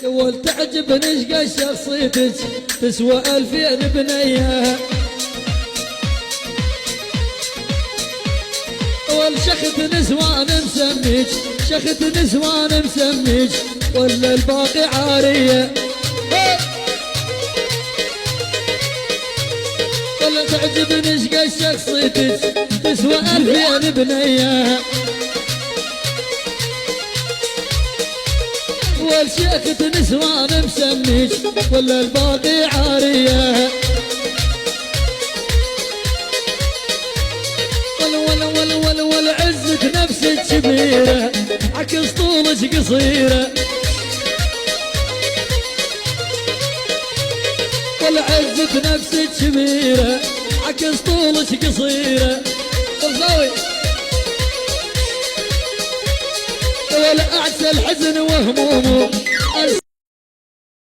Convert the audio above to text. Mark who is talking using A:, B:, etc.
A: يقول تعجبني شقا شخصيتك تسوى 2000 بنيه. والشخت نسوان مسميك شخت نسوان مسميك ولا الباقي عاريه. ولا تعجبني شقا شخصيتك تسوى 2000 بنيه. والشيخة نسوان مسميك ولا الباقي عاريه. ولا عزك نفسك كبيرة عكس طولك قصيرة. ولا عزك نفسك كبيرة عكس طولك قصيرة. ولا أعسى الحزن وهمومه